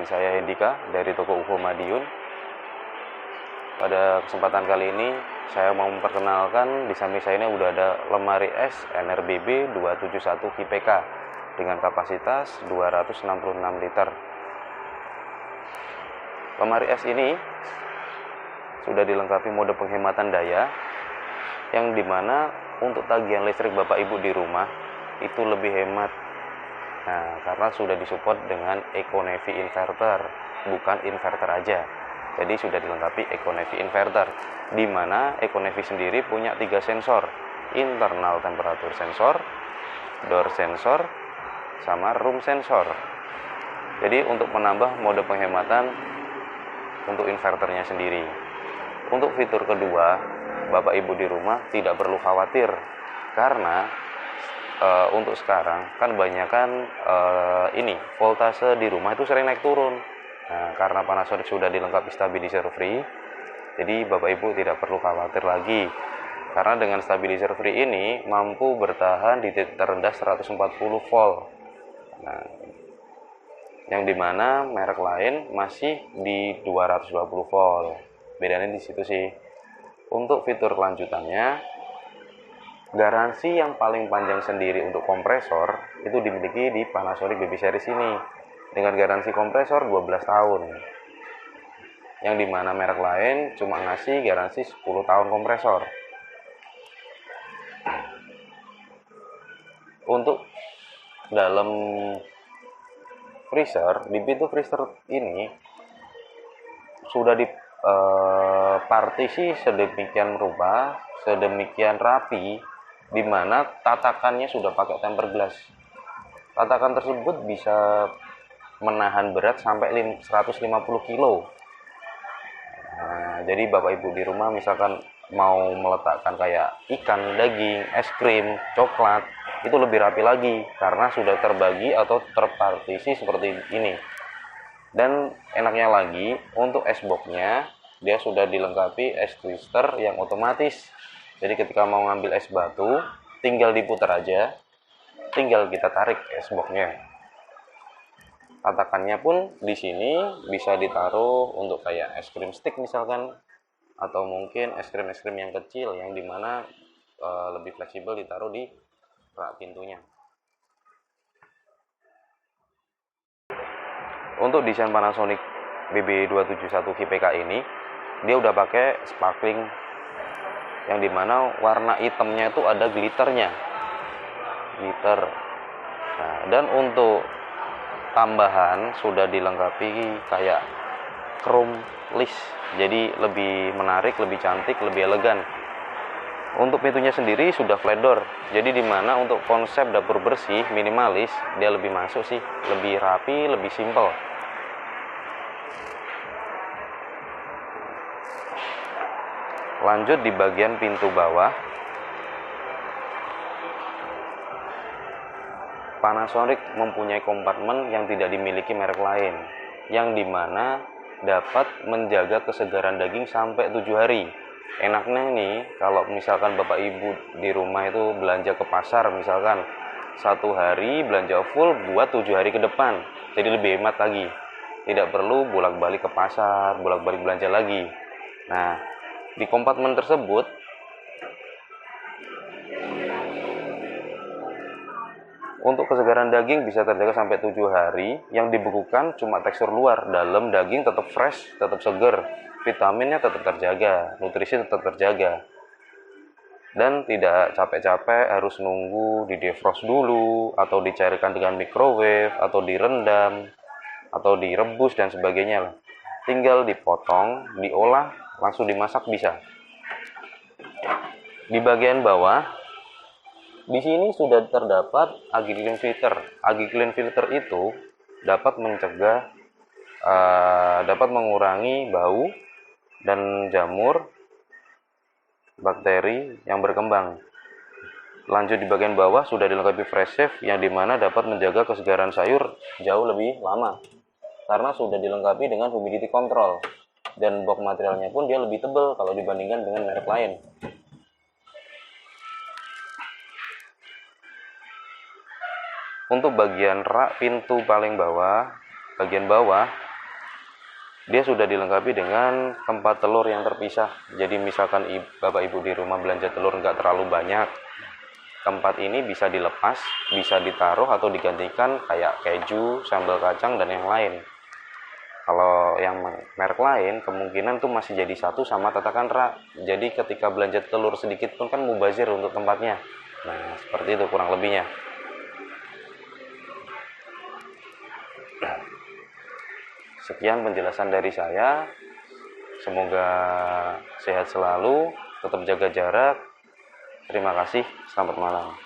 dengan saya Hendika dari toko UFO Madiun. Pada kesempatan kali ini saya mau memperkenalkan, di samping saya ini udah ada lemari es NRBB 271 QPK dengan kapasitas 266 liter. Lemari es ini sudah dilengkapi mode penghematan daya, yang dimana untuk tagihan listrik Bapak Ibu di rumah itu lebih hemat. Nah, karena sudah disupport dengan EcoNevi inverter, bukan inverter aja. Jadi sudah dilengkapi EcoNevi inverter, di mana EcoNevi sendiri punya 3 sensor: internal temperatur sensor, door sensor, sama room sensor. Jadi untuk menambah mode penghematan untuk inverternya sendiri. Untuk fitur kedua, Bapak Ibu di rumah tidak perlu khawatir, karena untuk sekarang kan banyakkan voltase di rumah itu sering naik turun. Nah, karena Panasonic sudah dilengkapi stabilizer free, jadi Bapak Ibu tidak perlu khawatir lagi, karena dengan stabilizer free ini mampu bertahan di titik terendah 140 volt. Nah, yang dimana merek lain masih di 220 volt. Bedanya di situ sih. Untuk fitur lanjutannya, garansi yang paling panjang sendiri untuk kompresor itu dimiliki di Panasonic Baby Series ini, dengan garansi kompresor 12 tahun. Yang dimana merek lain cuma ngasih garansi 10 tahun kompresor. Untuk dalam freezer, di pintu freezer ini sudah partisi sedemikian rupa, sedemikian rapi, di mana tatakannya sudah pakai tempered glass. Tatakan tersebut bisa menahan berat sampai 150 kilo. Nah, jadi Bapak Ibu di rumah misalkan mau meletakkan kayak ikan, daging, es krim, coklat, itu lebih rapi lagi karena sudah terbagi atau terpartisi seperti ini. Dan enaknya lagi, untuk es boxnya dia sudah dilengkapi es twister yang otomatis. Jadi ketika mau ngambil es batu, tinggal diputar aja, tinggal kita tarik es boxnya. Tatakannya pun di sini bisa ditaruh untuk kayak es krim stick misalkan, atau mungkin es krim yang kecil yang dimana lebih fleksibel ditaruh di rak pintunya. Untuk desain Panasonic BB271 QPK ini, dia udah pakai sparkling, yang dimana warna hitamnya itu ada glitter. Nah, dan untuk tambahan sudah dilengkapi kayak chrome list, jadi lebih menarik, lebih cantik, lebih elegan. Untuk pintunya sendiri sudah flat door, jadi dimana untuk konsep dapur bersih minimalis dia lebih masuk sih, lebih rapi, lebih simple. Lanjut di bagian pintu bawah, Panasonic mempunyai kompartemen yang tidak dimiliki merek lain, yang dimana dapat menjaga kesegaran daging sampai 7 hari. Enaknya nih, kalau misalkan Bapak Ibu di rumah itu belanja ke pasar, misalkan 1 hari belanja full buat 7 hari ke depan, jadi lebih hemat lagi, tidak perlu bolak-balik ke pasar, bolak-balik belanja lagi. Nah, di kompartemen tersebut untuk kesegaran daging bisa terjaga sampai 7 hari. Yang dibekukan cuma tekstur luar, dalam daging tetap fresh, tetap seger, vitaminnya tetap terjaga, nutrisi tetap terjaga, dan tidak capek-capek harus nunggu di defrost dulu, atau dicairkan dengan microwave, atau direndam, atau direbus dan sebagainya. Tinggal dipotong, diolah, langsung dimasak bisa. Di bagian bawah, di sini sudah terdapat AgiClean filter. AgiClean filter itu dapat mencegah, dapat mengurangi bau dan jamur bakteri yang berkembang. Lanjut di bagian bawah sudah dilengkapi fresh safe, yang dimana dapat menjaga kesegaran sayur jauh lebih lama, karena sudah dilengkapi dengan humidity control, dan box materialnya pun dia lebih tebal kalau dibandingkan dengan merek lain. Untuk bagian rak pintu paling bawah, bagian bawah dia sudah dilengkapi dengan tempat telur yang terpisah. Jadi misalkan bapak ibu di rumah belanja telur nggak terlalu banyak, tempat ini bisa dilepas, bisa ditaruh atau digantikan kayak keju, sambal kacang, dan yang lain. Kalau yang merek lain kemungkinan tuh masih jadi satu sama tatakan rak. Jadi ketika belanja telur sedikit pun kan mubazir untuk tempatnya. Nah seperti itu kurang lebihnya. Sekian penjelasan dari saya. Semoga sehat selalu, tetap jaga jarak. Terima kasih, selamat malam.